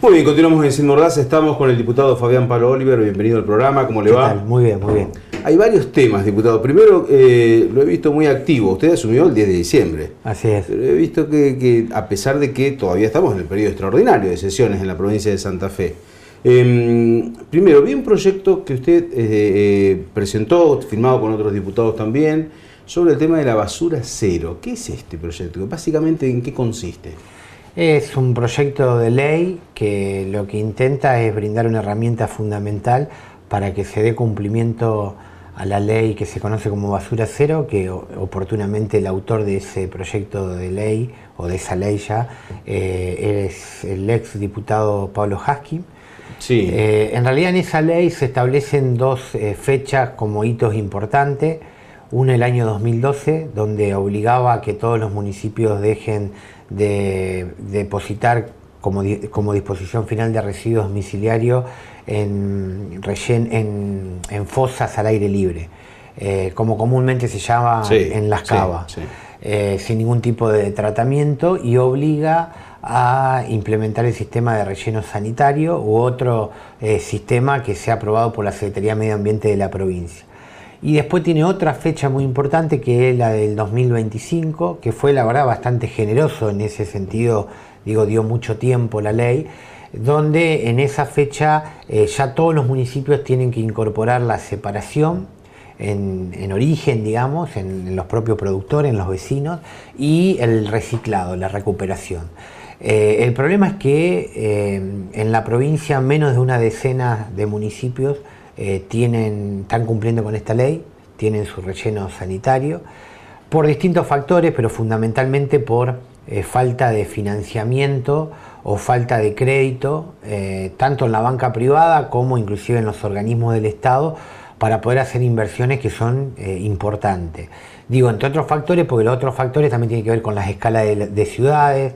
Muy bien, continuamos en Sin Mordaza. Estamos con el diputado Fabián Palo Oliver. Bienvenido al programa. ¿Cómo le va? ¿Qué tal? Muy bien, muy bien. Hay varios temas, diputado. Primero, lo he visto muy activo. Usted asumió el 10 de diciembre. Así es. Pero he visto que a pesar de que todavía estamos en el periodo extraordinario de sesiones en la provincia de Santa Fe, primero, vi un proyecto que usted presentó, firmado con otros diputados también, sobre el tema de la basura cero. ¿Qué es este proyecto? Básicamente, ¿en qué consiste? Es un proyecto de ley que lo que intenta es brindar una herramienta fundamental para que se dé cumplimiento a la ley que se conoce como basura cero, que oportunamente el autor de ese proyecto de ley, o de esa ley ya, es el ex diputado Pablo Haskin. Sí. En realidad en esa ley se establecen dos fechas como hitos importantes. Una, el año 2012, donde obligaba a que todos los municipios dejen de depositar como disposición final de residuos domiciliarios en fosas al aire libre, como comúnmente se llama en las cavas, sin ningún tipo de tratamiento, y obliga a implementar el sistema de relleno sanitario u otro sistema que sea aprobado por la Secretaría de Medio Ambiente de la provincia. Y después tiene otra fecha muy importante, que es la del 2025, que fue la verdad bastante generoso en ese sentido, digo, dio mucho tiempo la ley, donde en esa fecha ya todos los municipios tienen que incorporar la separación en origen, digamos, en los propios productores, en los vecinos, y el reciclado, la recuperación. El problema es que en la provincia menos de una decena de municipios están cumpliendo con esta ley, tienen su relleno sanitario, por distintos factores, pero fundamentalmente por falta de financiamiento o falta de crédito, tanto en la banca privada como inclusive en los organismos del Estado, para poder hacer inversiones que son importantes. Digo, entre otros factores, porque los otros factores también tienen que ver con las escalas de ciudades.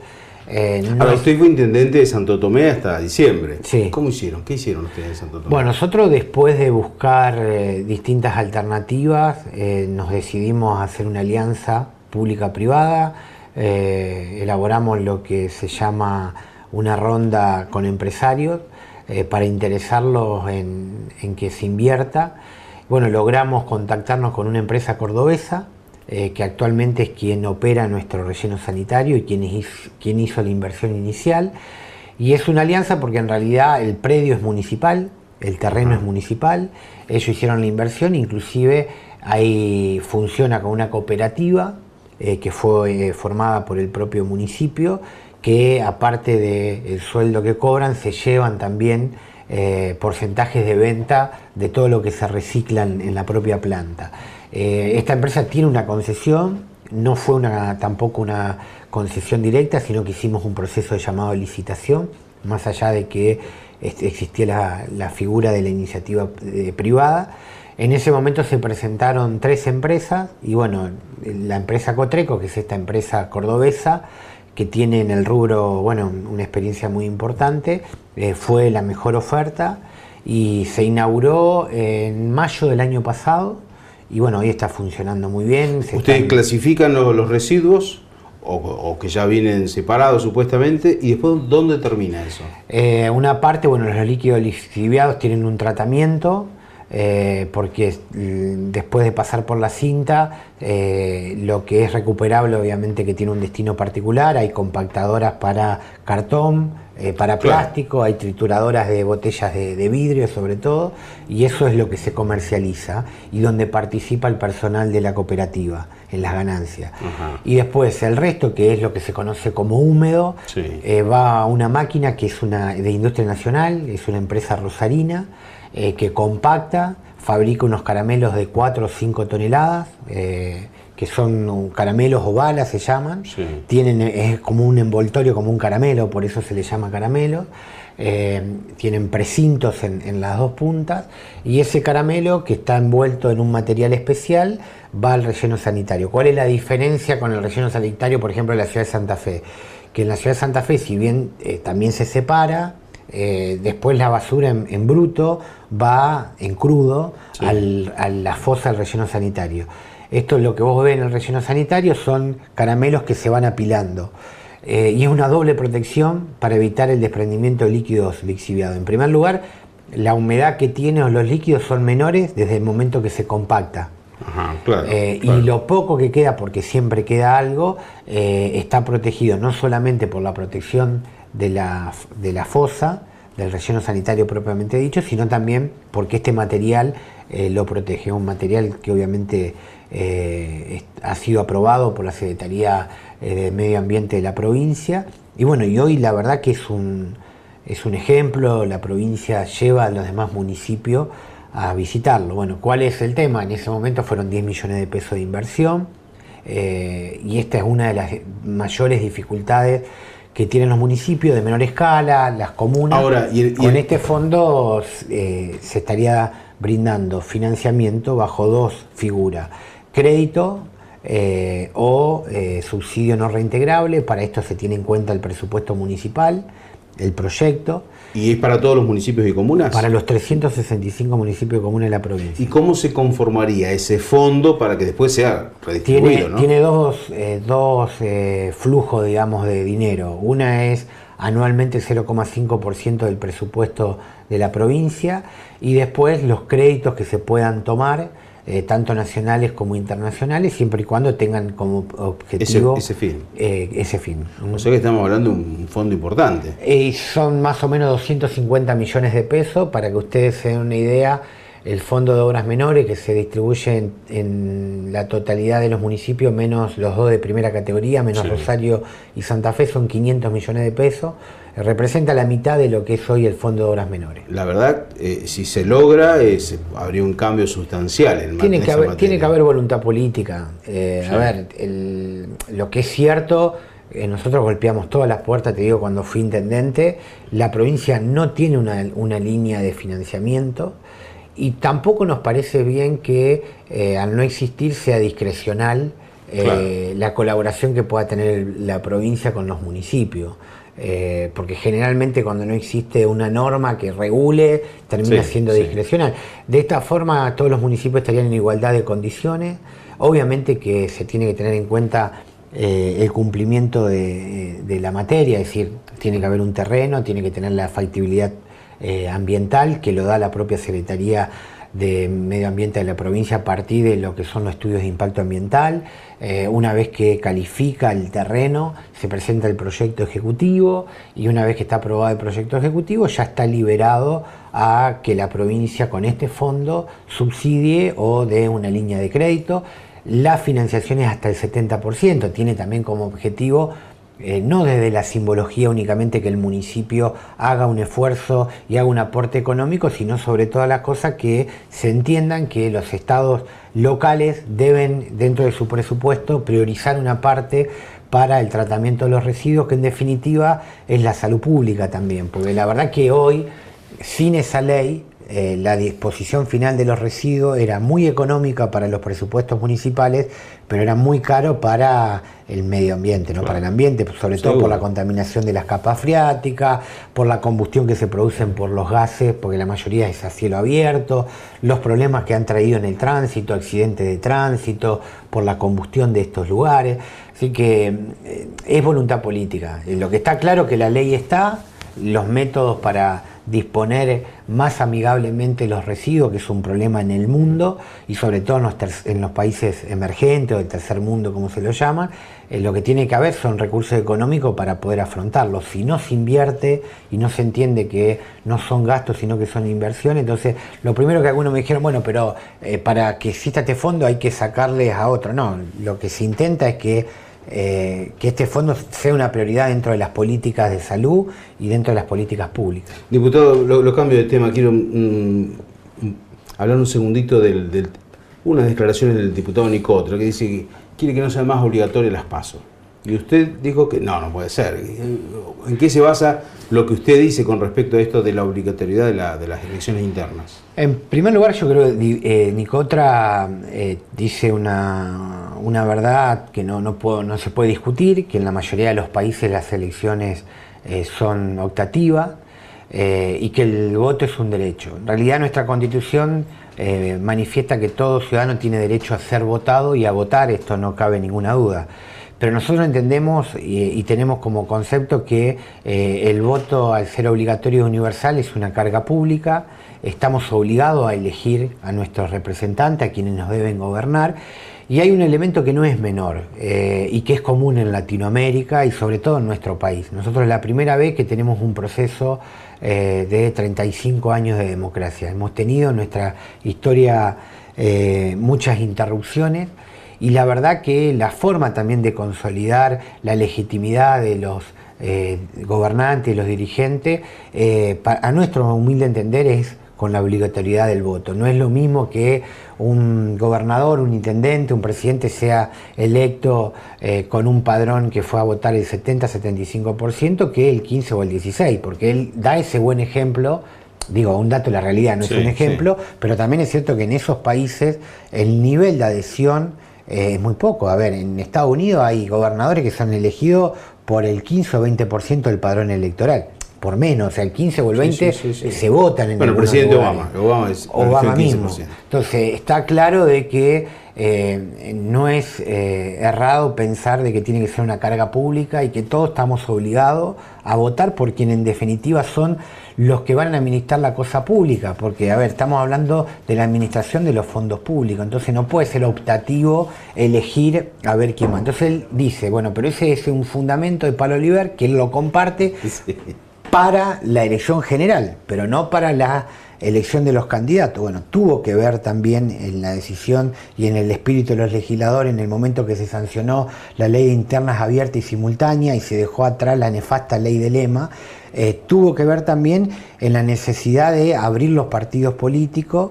Ahora, usted fue intendente de Santo Tomé hasta diciembre. Sí. ¿Cómo hicieron? ¿Qué hicieron ustedes en Santo Tomé? Bueno, nosotros después de buscar distintas alternativas, nos decidimos a hacer una alianza pública-privada, elaboramos lo que se llama una ronda con empresarios para interesarlos en que se invierta. Bueno, logramos contactarnos con una empresa cordobesa, que actualmente es quien opera nuestro relleno sanitario y quien hizo la inversión inicial. Y es una alianza porque en realidad el predio es municipal, el terreno es municipal, ellos hicieron la inversión, inclusive ahí funciona con una cooperativa que fue formada por el propio municipio, que aparte del sueldo que cobran, se llevan también porcentajes de venta de todo lo que se recicla en la propia planta. Esta empresa tiene una concesión, no fue tampoco una concesión directa, sino que hicimos un proceso de llamado de licitación, más allá de que existía la figura de la iniciativa privada. En ese momento se presentaron 3 empresas y bueno, la empresa Cotreco, que es esta empresa cordobesa, que tiene en el rubro, bueno, una experiencia muy importante, fue la mejor oferta y se inauguró en mayo del año pasado. Y bueno, hoy está funcionando muy bien. ¿Ustedes clasifican los residuos o que ya vienen separados supuestamente? ¿Y después dónde termina eso? Una parte, bueno, los líquidos lixiviados tienen un tratamiento, porque después de pasar por la cinta, lo que es recuperable obviamente que tiene un destino particular. Hay compactadoras para cartón, para plástico, hay trituradoras de botellas de vidrio sobre todo, y eso es lo que se comercializa y donde participa el personal de la cooperativa en las ganancias. Y después el resto, que es lo que se conoce como húmedo, va a una máquina que es de industria nacional, es una empresa rosarina, que compacta, fabrica unos caramelos de 4 o 5 toneladas, que son caramelos o balas se llaman, es como un envoltorio, como un caramelo, por eso se le llama caramelo, tienen precintos en las 2 puntas, y ese caramelo, que está envuelto en un material especial, va al relleno sanitario. ¿Cuál es la diferencia con el relleno sanitario, por ejemplo, en la ciudad de Santa Fe? Que en la ciudad de Santa Fe, si bien también se separa, después la basura en bruto va en crudo a la fosa del relleno sanitario. Esto es lo que vos ves en el relleno sanitario, son caramelos que se van apilando. y es una doble protección para evitar el desprendimiento de líquidos lixiviados. En primer lugar, la humedad que tienen los líquidos son menores desde el momento que se compacta. Ajá, claro, Y claro. lo poco que queda, porque siempre queda algo, está protegido no solamente por la protección de la fosa, del relleno sanitario propiamente dicho, sino también porque este material lo protege. Un material que obviamente ha sido aprobado por la Secretaría de Medio Ambiente de la provincia. Y bueno, y hoy la verdad que es un ejemplo, la provincia lleva a los demás municipios a visitarlo. Bueno, ¿cuál es el tema? En ese momento fueron 10 millones de pesos de inversión, y esta es una de las mayores dificultades que tienen los municipios de menor escala, las comunas. Ahora, con este fondo se estaría brindando financiamiento bajo dos figuras: crédito o subsidio no reintegrable. Para esto se tiene en cuenta el presupuesto municipal, el proyecto. ¿Y es para todos los municipios y comunas? Para los 365 municipios y comunas de la provincia. ¿Y cómo se conformaría ese fondo para que después sea redistribuido? Tiene dos flujos, digamos, de dinero. Una es anualmente el 0,5% del presupuesto de la provincia, y después los créditos que se puedan tomar, tanto nacionales como internacionales, siempre y cuando tengan como objetivo ese fin. Ese fin. O sea que estamos hablando de un fondo importante. Son más o menos 250 millones de pesos. Para que ustedes se den una idea, el Fondo de Obras Menores, que se distribuye en la totalidad de los municipios, menos los dos de primera categoría, menos Sí. Rosario y Santa Fe, son 500 millones de pesos. Representa la mitad de lo que es hoy el Fondo de Obras Menores. La verdad, si se logra, habría un cambio sustancial en Tiene que materia. haber voluntad política. Sí. A ver, lo que es cierto, nosotros golpeamos todas las puertas, te digo, cuando fui intendente. La provincia no tiene una línea de financiamiento, y tampoco nos parece bien que al no existir sea discrecional Claro. la colaboración que pueda tener la provincia con los municipios. Porque generalmente cuando no existe una norma que regule, termina Sí, siendo sí. discrecional. De esta forma todos los municipios estarían en igualdad de condiciones. Obviamente que se tiene que tener en cuenta el cumplimiento de la materia, es decir, tiene que haber un terreno, tiene que tener la factibilidad ambiental, que lo da la propia Secretaría de Medio Ambiente de la provincia a partir de lo que son los estudios de impacto ambiental. Una vez que califica el terreno, se presenta el proyecto ejecutivo, y una vez que está aprobado el proyecto ejecutivo, ya está liberado a que la provincia con este fondo subsidie o dé una línea de crédito. La financiación es hasta el 70%, tiene también como objetivo no desde la simbología únicamente que el municipio haga un esfuerzo y haga un aporte económico, sino sobre todas las cosas que se entiendan que los estados locales deben, dentro de su presupuesto, priorizar una parte para el tratamiento de los residuos, que en definitiva es la salud pública también, porque la verdad que hoy, sin esa ley, la disposición final de los residuos era muy económica para los presupuestos municipales, pero era muy caro para el medio ambiente, ¿no? Claro. Para el ambiente, sobre todo por la contaminación de las capas freáticas, por la combustión que se producen por los gases, porque la mayoría es a cielo abierto, los problemas que han traído en el tránsito, accidentes de tránsito, por la combustión de estos lugares. Así que es voluntad política. Lo que está claro es que la ley está, los métodos para disponer más amigablemente los residuos, que es un problema en el mundo, y sobre todo en los países emergentes o del tercer mundo, como se lo llama, lo que tiene que haber son recursos económicos para poder afrontarlos. Si no se invierte y no se entiende que no son gastos, sino que son inversiones, entonces lo primero que algunos me dijeron, bueno, pero para que exista este fondo hay que sacarles a otro. No, lo que se intenta es que este fondo sea una prioridad dentro de las políticas de salud y dentro de las políticas públicas. Diputado, lo cambio de tema. Quiero hablar un segundito de unas declaraciones del diputado Nicotra, que dice que quiere que no sean más obligatorias las PASO. Y usted dijo que no puede ser. ¿En qué se basa lo que usted dice con respecto a esto de la obligatoriedad de las elecciones internas? En primer lugar, yo creo que Nicotra dice una verdad que no se puede discutir, que en la mayoría de los países las elecciones son optativas y que el voto es un derecho. En realidad nuestra Constitución manifiesta que todo ciudadano tiene derecho a ser votado y a votar, esto no cabe ninguna duda. pero nosotros entendemos y tenemos como concepto que el voto, al ser obligatorio y universal, es una carga pública. Estamos obligados a elegir a nuestros representantes, a quienes nos deben gobernar, y hay un elemento que no es menor y que es común en Latinoamérica y sobre todo en nuestro país. Nosotros es la primera vez que tenemos un proceso de 35 años de democracia. Hemos tenido en nuestra historia muchas interrupciones, y la verdad que la forma también de consolidar la legitimidad de los gobernantes y los dirigentes, a nuestro humilde entender, es con la obligatoriedad del voto. No es lo mismo que un gobernador, un intendente, un presidente sea electo con un padrón que fue a votar el 70-75% que el 15 o el 16%, porque él da ese buen ejemplo. Digo, un dato de la realidad, no es un ejemplo, pero también es cierto que en esos países el nivel de adhesión es muy poco. A ver, en Estados Unidos hay gobernadores que son elegidos por el 15 o 20% del padrón electoral. Por menos, o sea, el 15 o el 20 se votan en el presidente Obama es Obama mismo. Entonces, está claro de que no es errado pensar de que tiene que ser una carga pública y que todos estamos obligados a votar por quien en definitiva son los que van a administrar la cosa pública, porque, a ver, estamos hablando de la administración de los fondos públicos, entonces no puede ser optativo elegir a ver quién más. Entonces él dice, bueno, pero ese es un fundamento de Pablo Oliver, que él lo comparte para la elección general, pero no para la elección de los candidatos. Bueno, tuvo que ver también en la decisión y en el espíritu de los legisladores en el momento que se sancionó la ley de internas abierta y simultánea y se dejó atrás la nefasta ley de Lema. Tuvo que ver también en la necesidad de abrir los partidos políticos,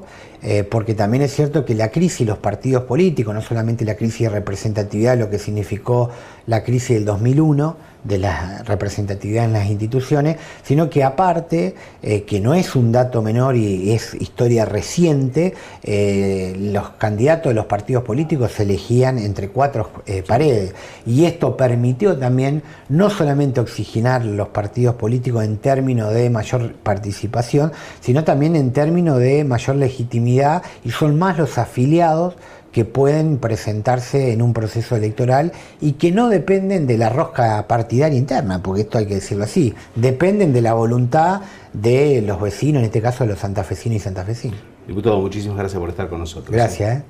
porque también es cierto que la crisis de los partidos políticos, no solamente la crisis de representatividad, lo que significó la crisis del 2001, de la representatividad en las instituciones, sino que aparte, que no es un dato menor y es historia reciente, los candidatos de los partidos políticos se elegían entre cuatro paredes, y esto permitió también no solamente oxigenar los partidos políticos en términos de mayor participación, sino también en términos de mayor legitimidad, y son más los afiliados que pueden presentarse en un proceso electoral y que no dependen de la rosca partidaria interna, porque esto hay que decirlo así, dependen de la voluntad de los vecinos, en este caso de los santafesinos y santafesinas. Diputado, muchísimas gracias por estar con nosotros. Gracias.